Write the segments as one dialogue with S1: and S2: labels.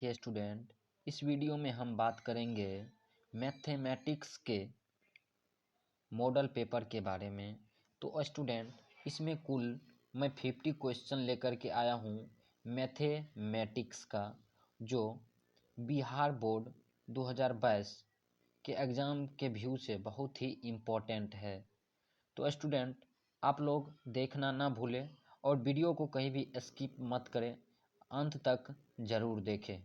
S1: ये स्टूडेंट, इस वीडियो में हम बात करेंगे मैथमेटिक्स के मॉडल पेपर के बारे में। तो स्टूडेंट, इसमें कुल मैं 50 क्वेश्चन लेकर के आया हूँ मैथमेटिक्स का, जो बिहार बोर्ड 2022 के एग्ज़ाम के व्यू से बहुत ही इम्पोर्टेंट है। तो स्टूडेंट, आप लोग देखना ना भूलें और वीडियो को कहीं भी स्किप मत करें, अंत तक ज़रूर देखें।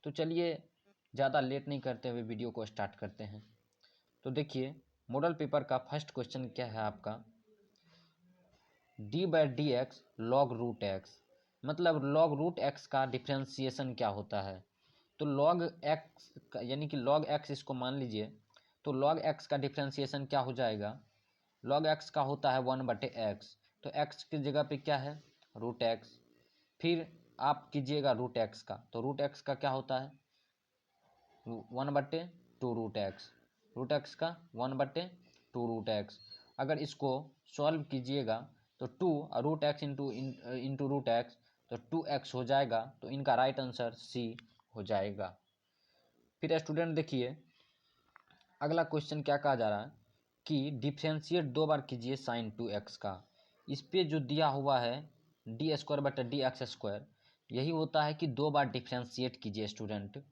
S1: तो चलिए ज़्यादा लेट नहीं करते हुए वीडियो को स्टार्ट करते हैं। तो देखिए, मॉडल पेपर का फर्स्ट क्वेश्चन क्या है आपका, d/dx log रूट एक्स, मतलब log रूट एक्स का डिफ्रेंसिएशन क्या होता है। तो log x यानी कि log x इसको मान लीजिए, तो log x का डिफ्रेंसिएशन क्या हो जाएगा, log x का होता है 1/x, तो x की जगह पे क्या है रूट एक्स। फिर आप कीजिएगा रूट एक्स का, तो रूट एक्स का क्या होता है 1/2 रूट एक्स, रूट एक्स का 1/2 रूट एक्स। अगर इसको सॉल्व कीजिएगा तो 2 root x into root x, तो 2x हो जाएगा। तो इनका राइट आंसर सी हो जाएगा। फिर स्टूडेंट देखिए, अगला क्वेश्चन क्या कहा जा रहा है कि डिफ्रेंशिएट 2 बार कीजिए साइन 2x का। इस पे जो दिया हुआ है d²/dx², यही होता है कि 2 बार डिफ्रेंशिएट कीजिए स्टूडेंट।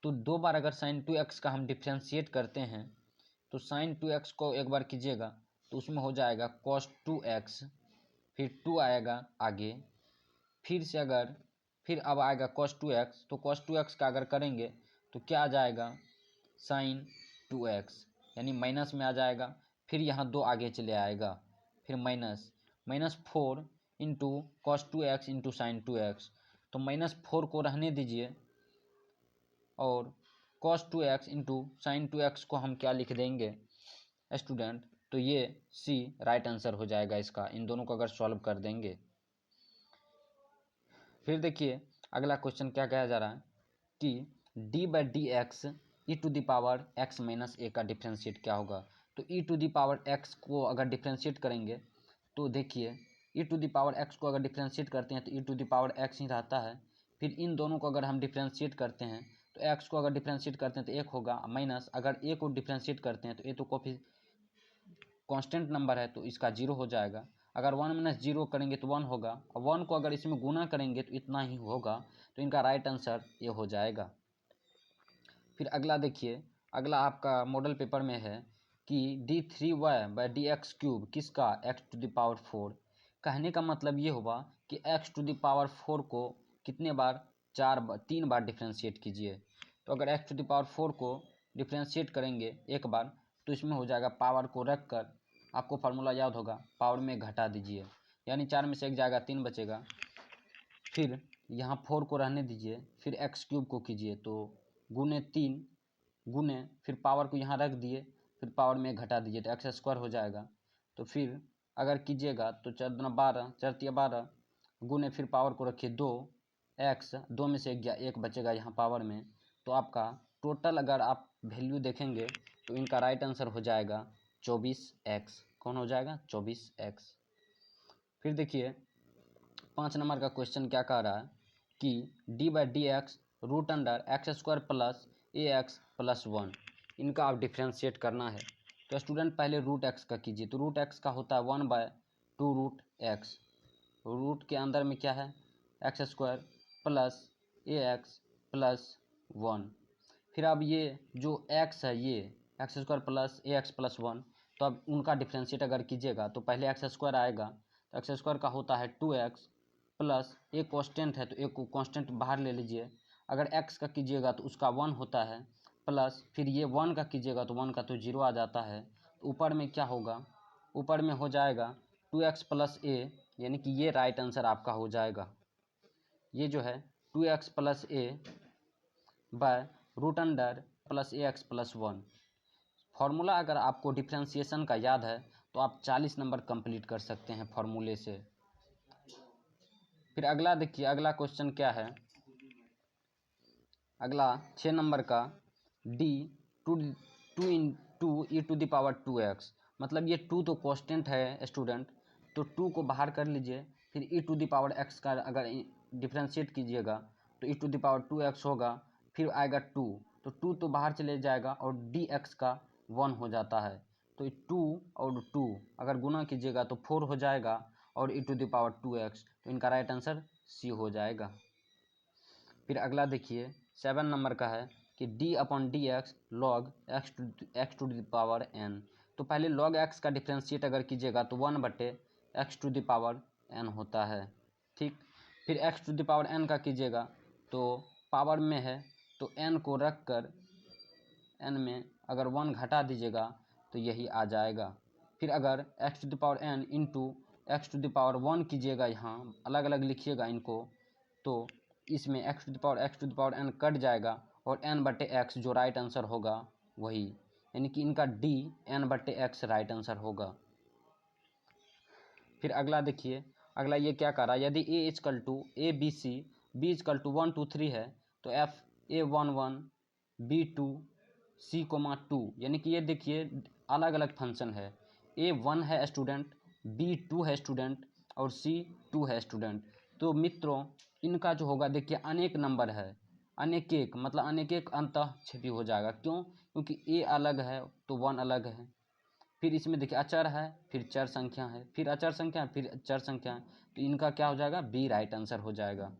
S1: तो 2 बार अगर साइन 2x का हम डिफ्रेंशिएट करते हैं, तो साइन 2x को एक बार कीजिएगा तो उसमें हो जाएगा cos 2x, फिर 2 आएगा आगे, फिर अब आएगा cos 2x, तो cos 2x का अगर करेंगे तो क्या आ जाएगा साइन 2x, यानी माइनस में आ जाएगा। फिर यहाँ 2 आगे चले आएगा, फिर -4 into cos 2x into sine 2x, तो -4 को रहने दीजिए और cos 2x into sine 2x को हम क्या लिख देंगे स्टूडेंट, तो ये सी राइट आंसर हो जाएगा इसका, इन दोनों को अगर सॉल्व कर देंगे। फिर देखिए अगला क्वेश्चन क्या कहा जा रहा है कि d/dx e⁻x - a का डिफ्रेंशिएट क्या होगा। तो e⁻x को अगर डिफ्रेंशिएट करेंगे तो देखिए e⁻x को अगर डिफ्रेंशिएट करते हैं तो e⁻x ही रहता है। फिर इन दोनों को अगर हम डिफ्रेंशिएट करते हैं तो x को अगर डिफ्रेंशिएट करते हैं तो 1 होगा, माइनस अगर a को डिफ्रेंशिएट करते हैं तो a तो काफ़ी कांस्टेंट नंबर है तो इसका 0 हो जाएगा। अगर 1 - 0 करेंगे तो 1 होगा, और 1 को अगर इसमें गुना करेंगे तो इतना ही होगा, तो इनका राइट आंसर ये हो जाएगा। फिर अगला देखिए, अगला आपका मॉडल पेपर में है कि d3y/dx³ किसका x⁴। कहने का मतलब ये हुआ कि x⁴ को कितने बार 3 बार डिफ्रेंशिएट कीजिए। तो अगर x⁴ को डिफ्रेंशिएट करेंगे एक बार तो इसमें हो जाएगा, पावर को रख कर आपको फार्मूला याद होगा, पावर में घटा दीजिए, यानी 4 में से 1 जाएगा 3 बचेगा। फिर यहाँ 4 को रहने दीजिए, फिर x³ को कीजिए तो गुने 3 गुने, फिर पावर को यहाँ रख दिए, फिर पावर में घटा दीजिए तो x² हो जाएगा। तो फिर अगर कीजिएगा तो 4 दूना 12, 4 तिया 12 गुने, फिर पावर को रखिए 2x, 2 में से 1 बचेगा यहाँ पावर में। तो आपका टोटल अगर आप वैल्यू देखेंगे तो इनका राइट आंसर हो जाएगा 24x। कौन हो जाएगा 24x। फिर देखिए 5 नंबर का क्वेश्चन क्या कह रहा है कि d/dx √x² + ax+1, इनका आप डिफ्रेंशिएट करना है। तो स्टूडेंट पहले रूट एक्स का कीजिए, तो रूट एक्स का होता है 1/2 रूट एक्स, रूट के अंदर में क्या है x² + ax+1। फिर अब ये जो x है ये x² + ax+1, तो अब उनका डिफ्रेंशिएट अगर कीजिएगा तो पहले x² आएगा, तो x² का होता है 2x प्लस एक कांस्टेंट है तो एक को कांस्टेंट बाहर ले लीजिए। अगर x का कीजिएगा तो उसका 1 होता है, प्लस फिर ये 1 का कीजिएगा तो 1 का तो 0 आ जाता है। तो ऊपर में क्या होगा, ऊपर में हो जाएगा 2x + a, यानी कि ये राइट आंसर आपका हो जाएगा। ये जो है 2x + a √ax+1। फार्मूला अगर आपको डिफ्रेंशिएशन का याद है तो आप 40 नंबर कंप्लीट कर सकते हैं फार्मूले से। फिर अगला देखिए, अगला क्वेश्चन क्या है, अगला 6 नंबर का d2 इंटू e⁻2x, मतलब ये 2 तो कांस्टेंट है स्टूडेंट, तो 2 को बाहर कर लीजिए, फिर e⁻x का अगर डिफ्रेंशिएट कीजिएगा तो ई टू द पावर 2x होगा, फिर आएगा 2, तो 2 तो बाहर चले जाएगा और dx का 1 हो जाता है। तो 2 और 2 अगर गुना कीजिएगा तो 4 हो जाएगा और ई टू द पावर 2x, तो इनका राइट आंसर सी हो जाएगा। फिर अगला देखिए 7 नंबर का है कि d upon d x log x to the power n। तो पहले log x का डिफ्रेंशिएट अगर कीजिएगा तो 1/x to the power n होता है, ठीक। फिर x to the power n का कीजिएगा तो पावर में है तो n को रख कर n में अगर 1 घटा दीजिएगा तो यही आ जाएगा। फिर अगर x to the power n into x to the power 1 कीजिएगा, यहाँ अलग अलग लिखिएगा इनको, तो इसमें x to the power n cut जाएगा और n/x जो राइट आंसर होगा वही, यानी कि इनका d n/x राइट आंसर होगा। फिर अगला देखिए, अगला ये क्या कह रहा है, यदि a equal to A B C, b equal to 1 2 3 है तो f a11 b2 c,2, यानी कि ये देखिए अलग अलग फंक्शन है, a1 है स्टूडेंट, b2 है स्टूडेंट और c2 है स्टूडेंट। तो मित्रों इनका जो होगा देखिए अनेक नंबर है, अनेक एक मतलब अनेक एक अंतः छिपी हो जाएगा, क्यों? क्योंकि a अलग है तो 1 अलग है। फिर इसमें देखिए अचर है, फिर चर संख्या है, फिर अचर संख्या है, फिर चर संख्या है, तो इनका क्या हो जाएगा, बी राइट आंसर हो जाएगा।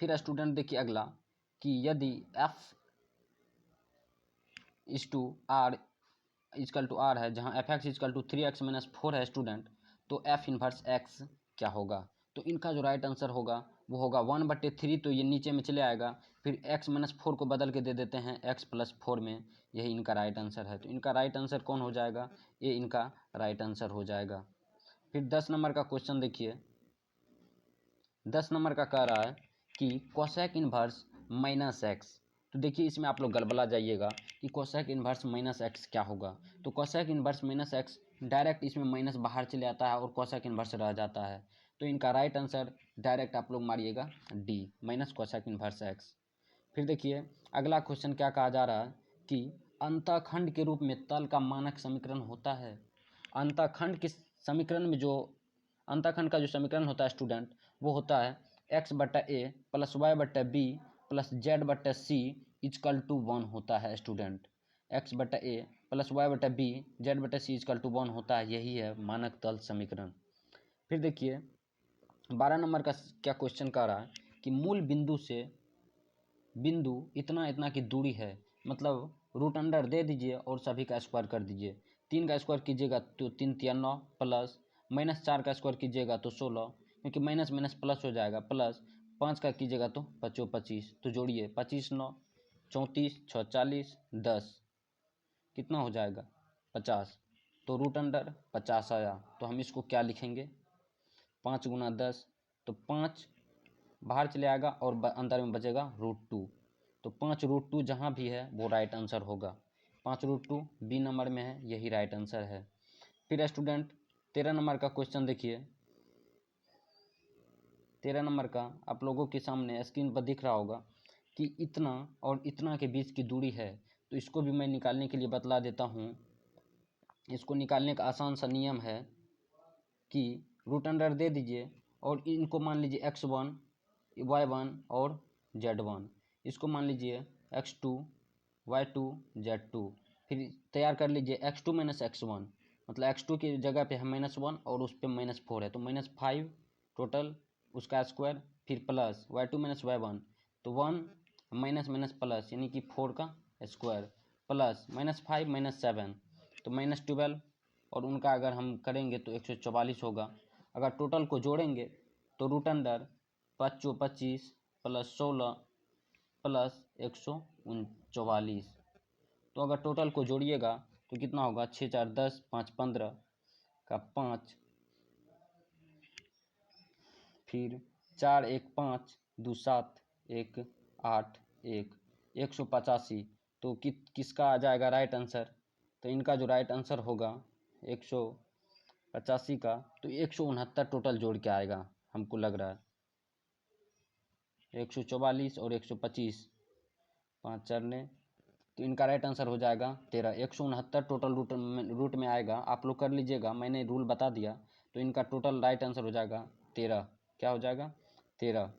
S1: फिर स्टूडेंट देखिए अगला कि यदि f is to R equal to R है, जहाँ F x equal to 3x minus 4 है स्टूडेंट, तो एफ इनवर्स एक्स क्या होगा? तो इनका जो राइट आंसर होगा वो होगा 1/3, तो ये नीचे में चले आएगा, फिर x माइनस 4 को बदल के दे देते हैं x प्लस 4 में, यही इनका राइट आंसर है। तो इनका राइट आंसर कौन हो जाएगा? ये इनका राइट आंसर हो जाएगा। फिर 10 नंबर का क्वेश्चन देखिए, 10 नंबर का कह रहा है कि कोसेक इनवर्स माइनस एक्स। तो देखिए इसमें आप लोग गलबला जाइएगा कि कोसेक इनवर्स माइनस एक्स क्या होगा। तो cosec inverse minus x direct इसमें माइनस बाहर चले आता है और कोसेक इनवर्स रह जाता है, तो इनका राइट आंसर डायरेक्ट आप लोग मारिएगा D, minus cosec inverse X. फिर देखिए अगला क्वेश्चन क्या कहा जा रहा है कि अंतःखंड के रूप में तल का मानक समीकरण होता है। अंतःखंड के समीकरण में जो अंतःखंड का जो समीकरण होता है स्टूडेंट, वो होता है x/a plus y/b plus z/c is equal to 1 होता है student. x/a plus y/b z/c is equal to 1 होता है, यही है मानक तल समीकरण। फिर देखिए 12 नंबर का क्या क्वेश्चन कर रहा है कि मूल बिंदु से बिंदु इतना इतना की दूरी है, मतलब रूट अंडर दे दीजिए और सभी का स्क्वायर कर दीजिए। 3 का स्क्वायर कीजिएगा तो 3 3 9 प्लस -4 का स्क्वायर कीजिएगा तो 16, क्योंकि माइनस माइनस प्लस हो जाएगा, प्लस 5 का कीजिएगा तो 25 25, तो जोड़िए 25 9 34 6 40 10, कितना हो जाएगा 50, तो रूट अंडर 50 आया। तो हम इसको क्या लिखेंगे, 5 गुना 10, तो 5 बाहर चले आएगा और अंदर में बचेगा √2, तो 5√2 जहाँ भी है वो राइट आंसर होगा। 5√2 बी नंबर में है, यही राइट आंसर है। फिर स्टूडेंट 13 नंबर का क्वेश्चन देखिए, 13 नंबर का आप लोगों के सामने स्क्रीन पर दिख रहा होगा कि इतना और इतना के बीच की दूरी है, तो इसको भी मैं निकालने के लिए बतला देता हूँ। इसको निकालने का आसान सा नियम है कि रूट अंडर दे दीजिए और इनको मान लीजिए x1 y1 और z1, इसको मान लीजिए x2 y2 z2। फिर तैयार कर लीजिए x2 माइनस x1, मतलब x2 की जगह पे है -1 और उस पर -4 है, तो -5 टोटल उसका स्क्वायर, फिर प्लस y2 माइनस y1, तो 1 माइनस माइनस प्लस यानी कि 4 का स्क्वायर, प्लस -5 -7 तो -12, और उनका अगर हम करेंगे तो 144 होगा। अगर टोटल को जोड़ेंगे तो रूट अंडर 5 25 प्लस 16 प्लस 144, तो अगर टोटल को जोड़िएगा तो कितना होगा, 6 4 10 5 15 का 5, फिर 4 1 5 2 7 1 8 1 185, तो किसका आ जाएगा राइट आंसर? तो इनका जो राइट आंसर होगा 185 का, तो 169 टोटल जोड़ के आएगा हमको लग रहा है, 144 और 125 5 4 ने, तो इनका राइट आंसर हो जाएगा 13। 169 टोटल रूट में आएगा, आप लोग कर लीजिएगा, मैंने रूल बता दिया। तो इनका टोटल राइट आंसर हो जाएगा 13, क्या हो जाएगा 13।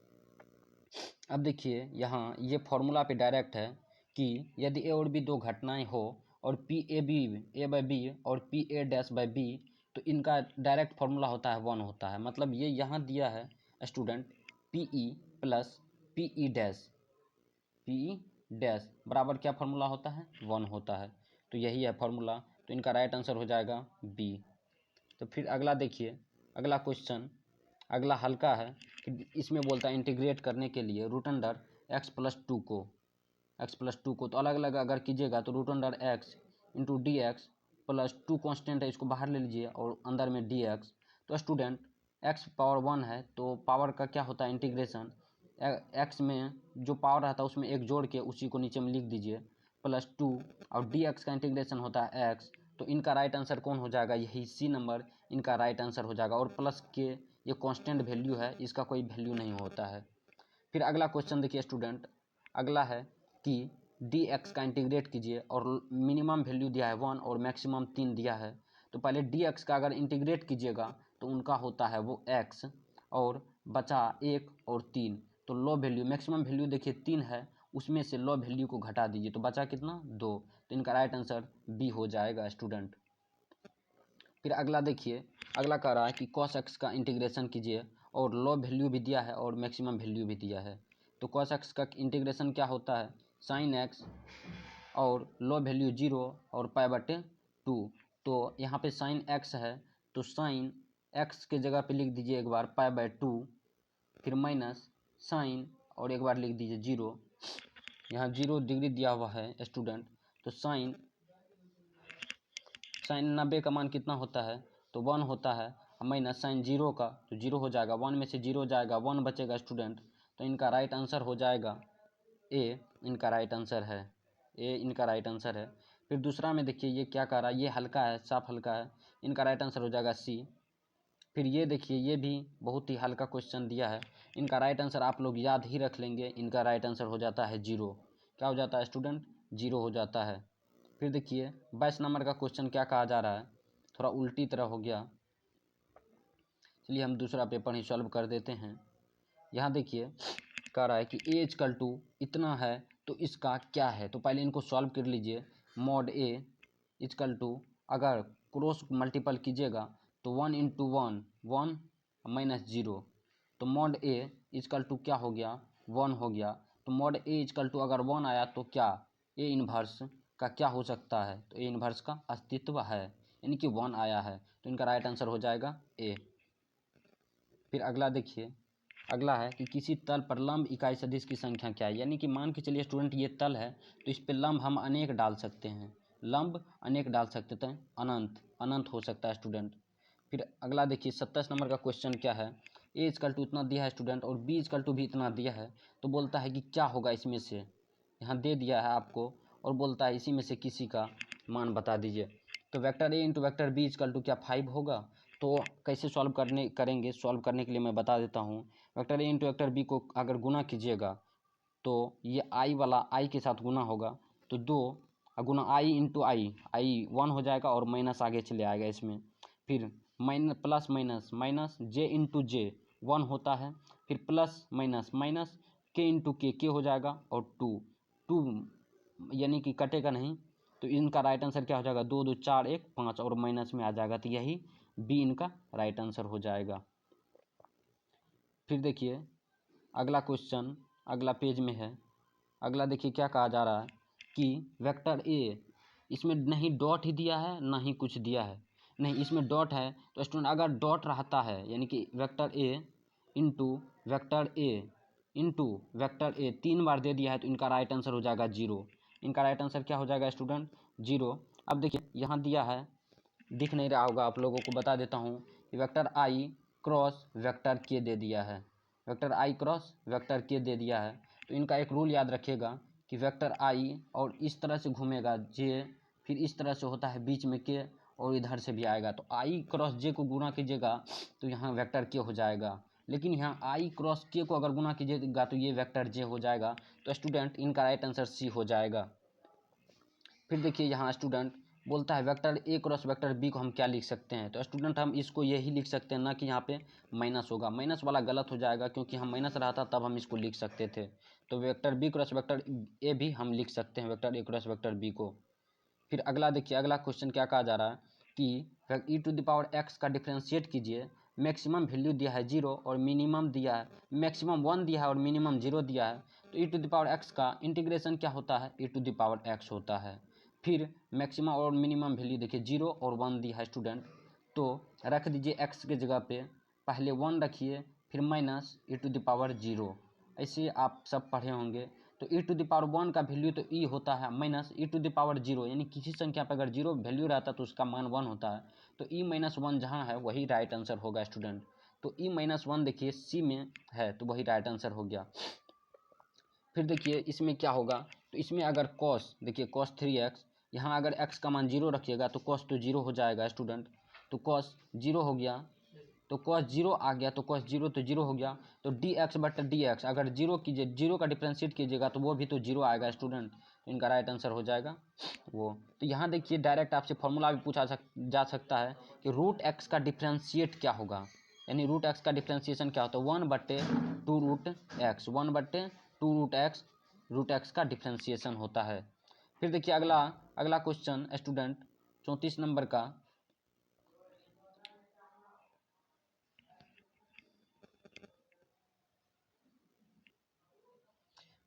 S1: अब देखिए यहाँ ये फॉर्मूला पे डायरेक्ट है कि यदि ए और बी दो घटनाएं हो और P A B A by B और P A dash by B, तो इनका डायरेक्ट फॉर्मूला होता है 1 होता है। मतलब ये यहाँ दिया है student P E plus P E dash बराबर क्या फॉर्मूला होता है 1 होता है। तो यही है फॉर्मूला, तो इनका राइट आंसर हो जाएगा बी। तो फिर अगला देखिए, अगला क्वेश्चन अगला हल्का है कि इसमें बोलता है इंटीग्रेट करने के लिए root under x plus two को तो अलग अलग अगर कीजिएगा तो root under x into d x plus two constant है, इसको बाहर ले लीजिए और अंदर में डी एक्स। तो स्टूडेंट एक्स पावर 1 है तो पावर का क्या होता है इंटीग्रेशन, एक्स में जो पावर रहता है उसमें एक जोड़ के उसी को नीचे में लिख दीजिए प्लस 2 और डी एक्स का इंटीग्रेशन होता है एक्स। तो इनका राइट आंसर कौन हो जाएगा, यही सी नंबर इनका राइट आंसर हो जाएगा। और प्लस के ये कांस्टेंट वैल्यू है, इसका कोई वैल्यू नहीं होता है। फिर अगला क्वेश्चन देखिए स्टूडेंट, अगला है कि डी एक्स का इंटीग्रेट कीजिए और मिनिमम वैल्यू दिया है 1 और मैक्सिमम 3 दिया है। तो पहले डी एक्स का अगर इंटीग्रेट कीजिएगा तो उनका होता है वो एक्स और बचा 1 और 3। तो लो वैल्यू मैक्सिमम वैल्यू देखिए 3 है, उसमें से लो वैल्यू को घटा दीजिए तो बचा कितना 2। तो इनका राइट आंसर बी हो जाएगा स्टूडेंट। फिर अगला देखिए, अगला कह रहा है कि cos x का इंटीग्रेशन कीजिए और लो वैल्यू भी दिया है और मैक्सिमम वैल्यू भी दिया है। तो cos x का इंटीग्रेशन क्या होता है sin x और लो वैल्यू 0 और π/2। तो यहाँ पे sin x है तो sin x के जगह पे लिख दीजिए एक बार π/2, फिर माइनस साइन और एक बार लिख दीजिए 0। यहाँ 0 डिग्री दिया हुआ है स्टूडेंट। तो साइन 90 का मान कितना होता है तो 1 होता है, माइनस साइन 0 का तो 0 हो जाएगा, 1 में से 0 जाएगा 1 बचेगा स्टूडेंट। तो इनका राइट आंसर हो जाएगा ए, इनका राइट आंसर है ए, इनका राइट आंसर है। फिर दूसरा में देखिए ये क्या कह रहा है, ये हल्का है, साफ हल्का है, इनका राइट आंसर हो जाएगा सी। फिर ये देखिए ये भी बहुत ही हल्का क्वेश्चन दिया है, इनका राइट आंसर आप लोग याद ही रख लेंगे, इनका राइट आंसर हो जाता है 0। क्या हो जाता है स्टूडेंट 0 हो जाता है। फिर देखिए 22 नंबर का क्वेश्चन क्या कहा जा रहा है, थोड़ा उल्टी तरह हो गया, चलिए हम दूसरा पेपर ही सॉल्व कर देते हैं। यहाँ देखिए कह रहा है कि ए इक्वल टू इतना है तो इसका क्या है। तो पहले इनको सॉल्व कर लीजिए। मॉड ए इक्वल टू अगर क्रॉस मल्टीपल कीजिएगा तो 1 इंटू 1 माइनस 0। तो मॉड ए इक्वल टू क्या हो गया 1 हो गया। तो मॉड ए इक्वल टू अगर 1 आया तो क्या ए इन्वर्स का क्या हो सकता है, तो ए इन्वर्स का अस्तित्व है, यानी कि 1 आया है। तो इनका राइट आंसर हो जाएगा ए। फिर अगला देखिए, अगला है कि किसी तल पर लंब इकाई सदिश की संख्या क्या है। यानी कि मान के चलिए स्टूडेंट ये तल है तो इस पे लंब हम अनेक डाल सकते हैं, लंब अनेक डाल सकते हैं, अनंत हो सकता है स्टूडेंट। फिर अगला देखिए 27 नंबर का क्वेश्चन क्या है, ए इक्वल टू इतना दिया है स्टूडेंट और बी इक्वल टू भी इतना दिया है। तो बोलता है कि क्या होगा इसमें से, यहाँ दे दिया है आपको और बोलता है इसी में से किसी का मान बता दीजिए। तो vector a into vector b equal to क्या 5 होगा। तो कैसे सॉल्व करेंगे, सॉल्व करने के लिए मैं बता देता हूँ। Vector a into vector b को अगर गुना कीजिएगा तो ये आई वाला आई के साथ गुना होगा तो 2 गुना आई इंटू आई 1 हो जाएगा और माइनस आगे चले आएगा इसमें। फिर प्लस माइनस जे इंटू जे 1 होता है, फिर प्लस माइनस के इंटू के हो जाएगा और 2 यानी कि कटेगा नहीं। तो इनका राइट आंसर क्या हो जाएगा 2 2 4 1 5 और माइनस में आ जाएगा, तो यही बी इनका राइट आंसर हो जाएगा। फिर देखिए अगला क्वेश्चन अगला पेज में है, अगला देखिए क्या कहा जा रहा है कि वेक्टर ए, इसमें नहीं डॉट ही दिया है ना ही कुछ दिया है, नहीं इसमें डॉट है। तो स्टूडेंट अगर डॉट रहता है यानी कि vector a into vector A 3 बार दे दिया है तो इनका राइट आंसर हो जाएगा 0। इनका राइट आंसर क्या हो जाएगा स्टूडेंट 0। अब देखिए यहाँ दिया है, दिख नहीं रहा होगा आप लोगों को, बता देता हूँ कि वेक्टर आई क्रॉस वेक्टर के दे दिया है, वेक्टर आई क्रॉस वेक्टर के दे दिया है। तो इनका एक रूल याद रखिएगा कि वेक्टर आई और इस तरह से घूमेगा जे, फिर इस तरह से होता है बीच में के और इधर से भी आएगा। तो आई क्रॉस जे को गुना कीजिएगा तो यहाँ वेक्टर के हो जाएगा, लेकिन यहाँ आई क्रॉस के को अगर गुना कीजिएगा तो ये वेक्टर जे हो जाएगा। तो स्टूडेंट इनका राइट आंसर सी हो जाएगा। फिर देखिए यहाँ स्टूडेंट बोलता है vector a cross vector b को हम क्या लिख सकते हैं, तो स्टूडेंट हम इसको यही लिख सकते हैं, ना कि यहाँ पे माइनस होगा, माइनस वाला गलत हो जाएगा क्योंकि हम माइनस रहता तब हम इसको लिख सकते थे। तो vector b cross vector a भी हम लिख सकते हैं vector a cross vector b को। फिर अगला देखिए, अगला क्वेश्चन क्या कहा जा रहा है कि ई टू द पावर एक्स का डिफ्रेंशिएट कीजिए, मैक्सिमम वैल्यू दिया है 0 और मिनिमम दिया है, मैक्सिमम 1 दिया है और मिनिमम 0 दिया है। तो ई टू द पावर एक्स का इंटीग्रेशन क्या होता है, ई टू द पावर एक्स होता है। फिर मैक्सिमम और मिनिमम वैल्यू देखिए 0 और 1 दिया है स्टूडेंट, तो रख दीजिए एक्स के जगह पे, पहले 1 रखिए फिर minus e to the power 0, ऐसे आप सब पढ़े होंगे। तो ई टू द पावर 1 का वैल्यू तो ई होता है minus e to the power 0, यानी किसी संख्या पर अगर 0 वैल्यू रहता है तो उसका मान 1 होता है। तो ई माइनस 1 जहाँ है वही राइट आंसर होगा स्टूडेंट। तो ई माइनस 1 देखिए सी में है तो वही राइट आंसर हो गया। फिर देखिए इसमें क्या होगा, तो इसमें अगर कॉस देखिए कॉस 3x, यहाँ अगर x का मान 0 रखिएगा तो कॉस तो 0 हो जाएगा स्टूडेंट, तो कॉस 0 हो गया, तो कॉस 0 आ गया, तो कॉस 0 तो 0 हो गया। तो dx बटा dx अगर 0 कीजिए, 0 का डिफ्रेंशिएट कीजिएगा तो वो भी तो 0 आएगा स्टूडेंट, तो इनका राइट आंसर हो जाएगा वो। तो यहाँ देखिए डायरेक्ट आपसे फॉर्मूला भी पूछा जा सकता है कि रूट एक्स का डिफ्रेंशिएट क्या होगा, यानी रूट एक्स का डिफ्रेंशिएशन क्या होता है, 1/2 रूट एक्स, 1/2 रूट एक्स का डिफ्रेंशिएशन होता है। फिर देखिए अगला क्वेश्चन स्टूडेंट 34 नंबर का,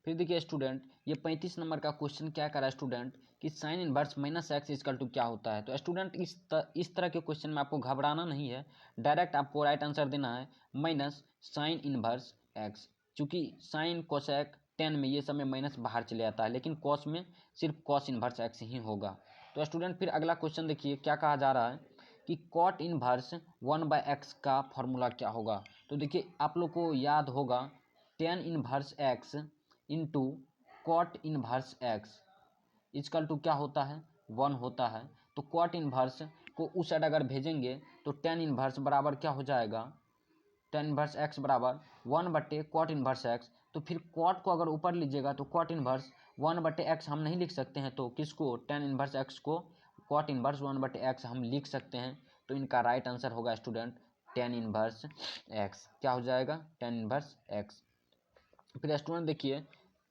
S1: फिर देखिए स्टूडेंट ये 35 नंबर का क्वेश्चन क्या करा स्टूडेंट कि sine inverse minus x equal to क्या होता है। तो स्टूडेंट इस तरह के क्वेश्चन में आपको घबराना नहीं है, डायरेक्ट आपको राइट आंसर देना है माइनस साइन इनवर्स एक्स, चूँकि साइन कोसेक टेन में ये सब में माइनस बाहर चले जाता है, लेकिन कॉस में सिर्फ कॉस इनवर्स एक्स ही होगा। तो स्टूडेंट फिर अगला क्वेश्चन देखिए क्या कहा जा रहा है कि कॉट इनवर्स 1/x का फॉर्मूला क्या होगा। तो देखिए आप लोग को याद होगा tan inverse x into cot inverse x equal to क्या होता है 1 होता है। तो कॉट इनवर्स को उस साइड अगर भेजेंगे तो टेन इनवर्स बराबर क्या हो जाएगा, टेन इनवर्स एक्स बराबर 1/कॉट इनवर्स एक्स। तो फिर कॉट को अगर ऊपर लीजिएगा तो कॉट इनवर्स 1/x हम नहीं लिख सकते हैं, तो किसको, टेन इनवर्स एक्स को कॉट इनवर्स 1/x हम लिख सकते हैं। तो इनका राइट आंसर होगा स्टूडेंट टेन इनवर्स एक्स, क्या हो जाएगा टेन इनवर्स एक्स। फिर स्टूडेंट देखिए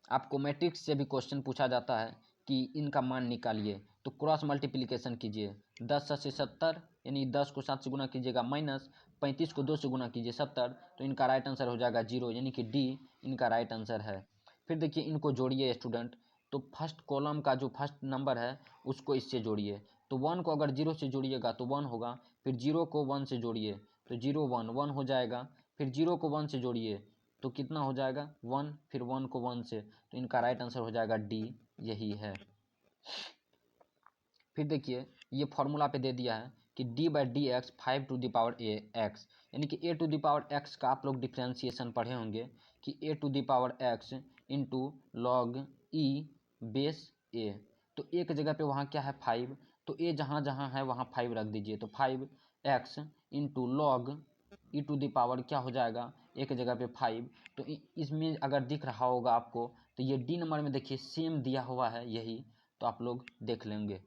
S1: आपको मैट्रिक्स से भी क्वेश्चन पूछा जाता है कि इनका मान निकालिए, तो क्रॉस मल्टीप्लिकेशन कीजिए, 10 से 70 यानी 10 को 7 से गुना कीजिएगा माइनस 35 को 2 से गुना कीजिए 70, तो इनका राइट आंसर हो जाएगा 0, यानी कि डी इनका राइट आंसर है। फिर देखिए इनको जोड़िए स्टूडेंट, तो फर्स्ट कॉलम का जो फर्स्ट नंबर है उसको इससे जोड़िए, तो 1 को अगर 0 से जोड़िएगा तो 1 होगा, फिर 0 को 1 से जोड़िए तो 0 1 1 हो जाएगा, फिर 0 को 1 से जोड़िए तो कितना हो जाएगा 1, फिर 1 को 1 से, तो इनका राइट आंसर हो जाएगा डी, यही है। फिर देखिए ये फॉर्मूला पे दे दिया है कि d/dx 5 to the power a x, यानी कि a to the power x का आप लोग डिफ्रेंशिएशन पढ़े होंगे कि a to the power x into log e base a। तो एक जगह पे वहाँ क्या है 5, तो a जहाँ जहाँ है वहाँ 5 रख दीजिए, तो 5x into log e to the power क्या हो जाएगा एक जगह पे 5। तो इसमें अगर दिख रहा होगा आपको तो ये डी नंबर में देखिए सेम दिया हुआ है यही, तो आप लोग देख लेंगे।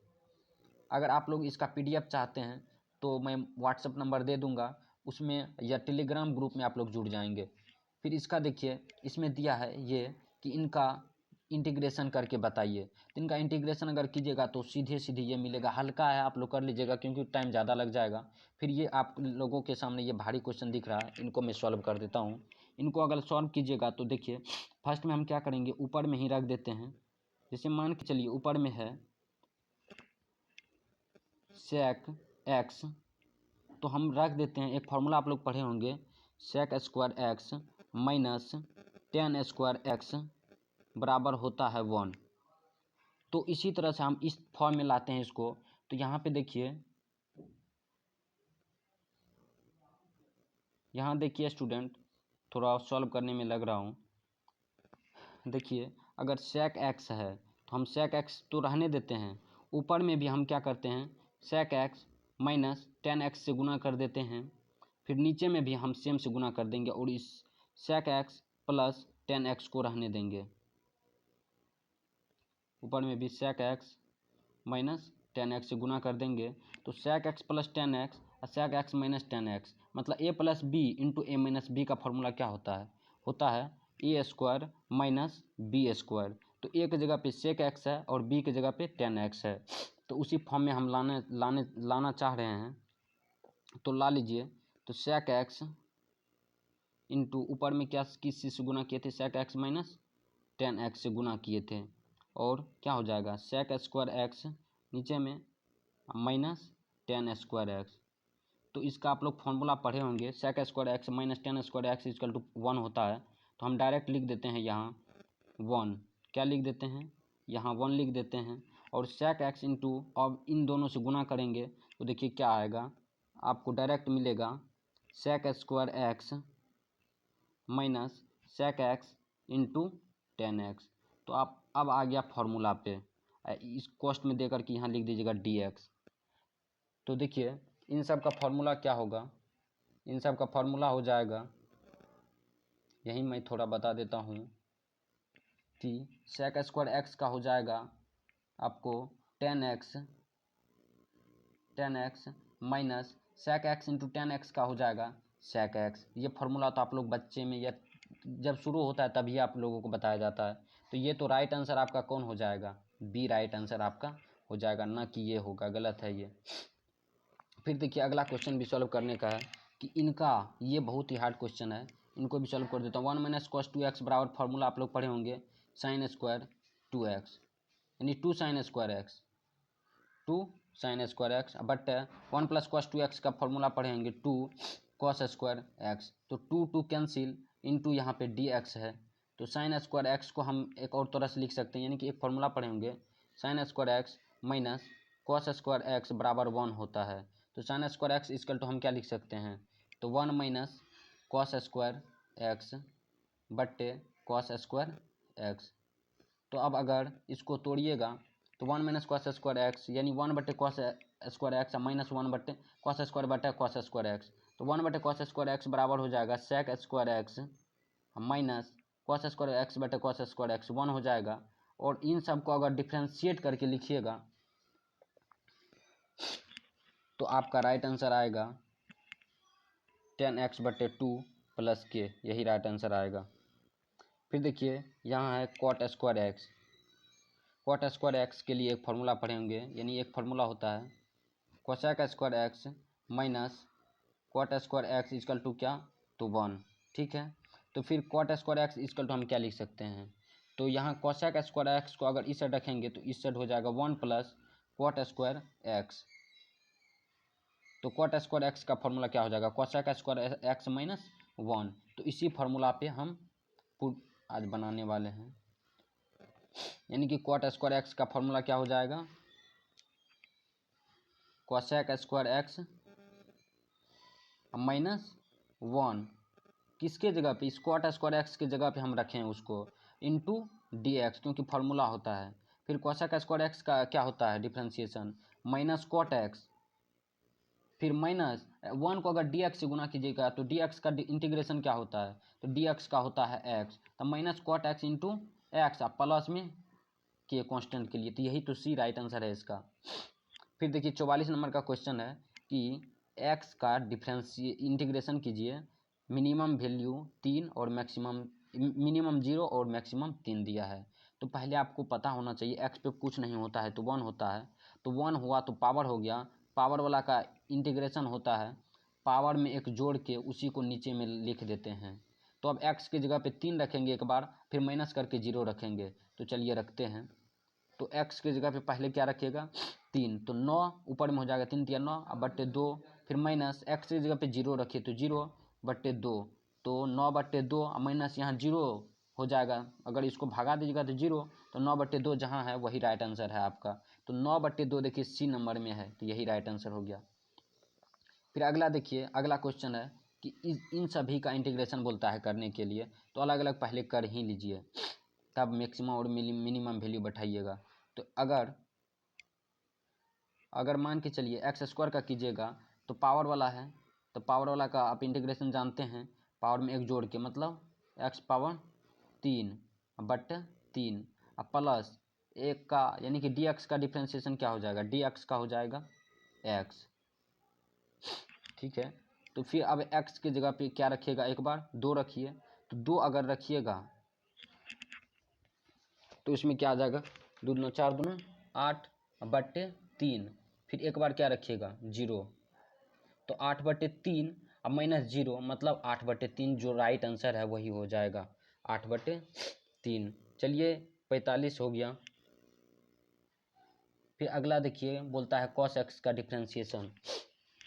S1: अगर आप लोग इसका पीडीएफ चाहते हैं तो मैं व्हाट्सएप नंबर दे दूंगा उसमें, या टेलीग्राम ग्रुप में आप लोग जुड़ जाएंगे। फिर इसका देखिए इसमें दिया है ये कि इनका इंटीग्रेशन करके बताइए, तो इनका इंटीग्रेशन अगर कीजिएगा तो सीधे सीधे ये मिलेगा, हल्का है आप लोग कर लीजिएगा क्योंकि टाइम ज़्यादा लग जाएगा। फिर ये आप लोगों के सामने ये भारी क्वेश्चन दिख रहा है, इनको मैं सॉल्व कर देता हूँ। इनको अगर सॉल्व कीजिएगा तो देखिए फर्स्ट में हम क्या करेंगे, ऊपर में ही रख देते हैं, जैसे मान के चलिए ऊपर में है सेक एक्स, तो हम रख देते हैं एक फार्मूला आप लोग पढ़े होंगे sec square x minus tan square x बराबर होता है 1। तो इसी तरह से हम इस फॉर्म में लाते हैं इसको, तो यहाँ पे देखिए, यहाँ देखिए स्टूडेंट थोड़ा सॉल्व करने में लग रहा हूँ। देखिए अगर सेक एक्स है तो हम सेक एक्स तो रहने देते हैं, ऊपर में भी हम क्या करते हैं sec x minus tan x से गुना कर देते हैं, फिर नीचे में भी हम सेम से गुना कर देंगे और इस sec x plus tan x को रहने देंगे, ऊपर में भी सेक एक्स माइनस 10x से गुना कर देंगे तो sec x प्लस 10x और sec x माइनस 10x मतलब a plus b into a minus b का फॉर्मूला क्या होता है a square minus b square. तो ए की जगह पे sec x है और बी की जगह पे 10x है, तो उसी फॉर्म में हम लाना चाह रहे हैं। तो ला लीजिए, तो sec x इंटू ऊपर में क्या किस चीज़ से गुना किए थे, sec x माइनस 10x से गुना किए थे, और क्या हो जाएगा sec स्क्वायर x नीचे में माइनस 10 स्क्वायर एक्स। तो इसका आप लोग फॉर्मूला पढ़े होंगे, sec square x minus 10 square x equal to 1 होता है। तो हम डायरेक्ट लिख देते हैं यहाँ 1, क्या लिख देते हैं यहाँ 1 लिख देते हैं, और sec x इंटू अब इन दोनों से गुना करेंगे तो देखिए क्या आएगा, आपको डायरेक्ट मिलेगा sec square x minus sec x into 10x। तो आप अब आ गया फॉर्मूला पे, इस कॉस्ट में देकर के यहाँ लिख दीजिएगा dx। तो देखिए इन सब का फॉर्मूला क्या होगा, इन सब का फॉर्मूला हो जाएगा, यही मैं थोड़ा बता देता हूँ कि sec स्क्वायर एक्स का हो जाएगा आपको 10x minus sec x into 10x का हो जाएगा sec x। ये फॉर्मूला तो आप लोग बच्चे में या जब शुरू होता है तभी आप लोगों को बताया जाता है। तो ये तो राइट आंसर आपका कौन हो जाएगा, बी राइट आंसर आपका हो जाएगा, ना कि ये होगा, गलत है ये। फिर देखिए अगला क्वेश्चन भी सॉल्व करने का है कि इनका ये बहुत ही हार्ड क्वेश्चन है, इनको भी सॉल्व कर देता हूँ। 1 माइनस कॉस 2x बराबर फॉर्मूला आप लोग पढ़े होंगे साइन स्क्वायर 2x, यानी 2 sign square x, 2 sign square x but 1 plus cos 2x का फॉर्मूला पढ़े होंगे 2 कॉस स्क्वायर एक्स। तो 2 कैंसिल इंटू यहाँ पे dx है, तो साइन स्क्वायर एक्स को हम एक और तरह से लिख सकते हैं, यानी कि एक फॉर्मूला पढ़े होंगे sine square x minus cos square x बराबर 1 होता है। तो sine square x equal to हम क्या लिख सकते हैं, तो 1 माइनस कॉस स्क्वायर एक्स बट्टे कॉस स्क्वायर एक्स। तो अब अगर इसको तोड़िएगा तो 1 माइनस कॉस स्क्वायर एक्स यानी 1 बट्टे कॉस स्क्वायर एक्स माइनस 1 बट्टे कॉस स्क्वायर बट्टे कॉस स्क्वायर एक्स। तो 1 बट्टे कॉस स्क्वायर एक्स बराबर हो जाएगा sec square x minus cos square x बटे कॉस स्क्वायर एक्स 1 हो जाएगा। और इन सब को अगर डिफ्रेंशिएट करके लिखिएगा तो आपका राइट आंसर आएगा 10x बटे 2 प्लस के, यही राइट आंसर आएगा। फिर देखिए यहाँ है cot square x, cot square x के लिए एक फार्मूला पढ़े होंगे, यानी एक फार्मूला होता है cosec square x minus cot square x equal to क्या, तो 1, ठीक है। तो फिर cot square x equal to हम क्या लिख सकते हैं, तो यहाँ कोसेक स्क्वायर एक्स को अगर इस साइड रखेंगे तो इस साइड हो जाएगा 1 प्लस कॉट स्क्वायर एक्स। तो कॉट स्क्वायर एक्स का फॉर्मूला क्या हो जाएगा, कोसेक स्क्वायर एक्स माइनस 1। तो इसी फार्मूला पे हम आज बनाने वाले हैं, यानी कि कॉट स्क्वायर एक्स का फॉर्मूला क्या हो जाएगा, कोसेक स्क्वायर एक्स माइनस 1 किसके जगह पे, इस कॉट स्क्वायर एक्स के जगह पे हम रखें उसको इंटू डी एक्स, क्योंकि फार्मूला होता है। फिर कोसेक स्क्वायर एक्स का क्या होता है डिफ्रेंशिएशन, माइनस कॉट एक्स, फिर माइनस 1 को अगर डी एक्स से गुना कीजिएगा तो डी एक्स का इंटीग्रेशन क्या होता है, तो डी एक्स का होता है एक्स, तो minus cot x into x plus में के कांस्टेंट के लिए, तो यही तो सी राइट आंसर है इसका। फिर देखिए 44 नंबर का क्वेश्चन है कि एक्स का इंटीग्रेशन कीजिए, मिनिमम वैल्यू 3 और मैक्सिमम मिनिमम 0 और मैक्सिमम 3 दिया है। तो पहले आपको पता होना चाहिए एक्स पे कुछ नहीं होता है तो 1 होता है, तो 1 हुआ तो पावर हो गया, पावर वाला का इंटीग्रेशन होता है पावर में एक जोड़ के उसी को नीचे में लिख देते हैं। तो अब x की जगह पे 3 रखेंगे एक बार, फिर माइनस करके 0 रखेंगे, तो चलिए रखते हैं। तो x की जगह पे पहले क्या रखिएगा 3, तो 9 ऊपर में हो जाएगा 3 3 9 बट्टे 2, फिर माइनस x की जगह पे 0 रखिए तो 0 बट्टे 2, तो 9 बट्टे 2 माइनस यहाँ 0 हो जाएगा, अगर इसको भगा दीजिएगा तो 0, तो 9 बट्टे 2 जहाँ है वही राइट आंसर है आपका। तो 9 बट्टे 2 देखिए सी नंबर में है, तो यही राइट आंसर हो गया। फिर अगला देखिए, अगला क्वेश्चन है कि इन सभी का इंटीग्रेशन बोलता है करने के लिए, तो अलग अलग पहले कर ही लीजिए तब मैक्सिमम और मिनिमम वैल्यू बैठाइएगा। तो अगर मान के चलिए एक्स स्क्वायर का कीजिएगा तो पावर वाला है, तो पावर वाला का आप इंटीग्रेशन जानते हैं, पावर में एक जोड़ के मतलब एक्स पावर 3 बट 3 प्लस एक का यानी कि डी एक्स का डिफ्रेंशिएशन क्या हो जाएगा, डी एक्स का हो जाएगा एक्स। ठीक है, तो फिर अब एक्स की जगह पे क्या रखिएगा, एक बार 2 रखिए। तो 2 अगर रखिएगा तो इसमें क्या आ जाएगा, 2 दूना 4 दूना 8 बट्टे 3। फिर एक बार क्या रखिएगा 0, तो 8/3 अब -0 मतलब 8/3 जो राइट आंसर है वही हो जाएगा 8/3। चलिए 45 हो गया। फिर अगला देखिए बोलता है cos x का डिफ्रेंशिएशन।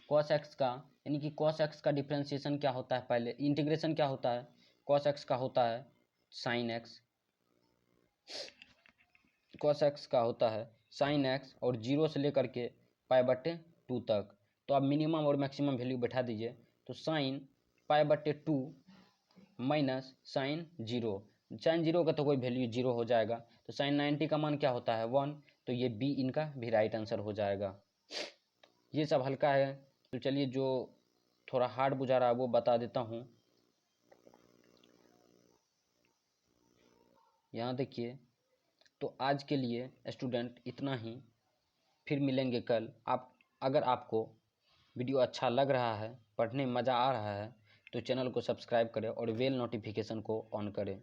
S1: cos x का यानी कि cos x का डिफ्रेंशिएशन क्या होता है, पहले इंटीग्रेशन क्या होता है, cos x का होता है sin x, cos x का होता है sin x और 0 से लेकर के π/2 तक। तो आप मिनिमम और मैक्सिमम वैल्यू बैठा दीजिए, तो sin π/2 माइनस sin 0, sin 0 का तो कोई वैल्यू 0 हो जाएगा। तो sin 90 का मान क्या होता है 1, तो ये बी इनका भी राइट आंसर हो जाएगा। ये सब हल्का है, तो चलिए जो थोड़ा हार्ड बुझा रहा है वो बता देता हूँ। यहाँ देखिए, तो आज के लिए स्टूडेंट इतना ही, फिर मिलेंगे कल। आप अगर आपको वीडियो अच्छा लग रहा है, पढ़ने में मज़ा आ रहा है, तो चैनल को सब्सक्राइब करें और बेल नोटिफिकेशन को ऑन करें।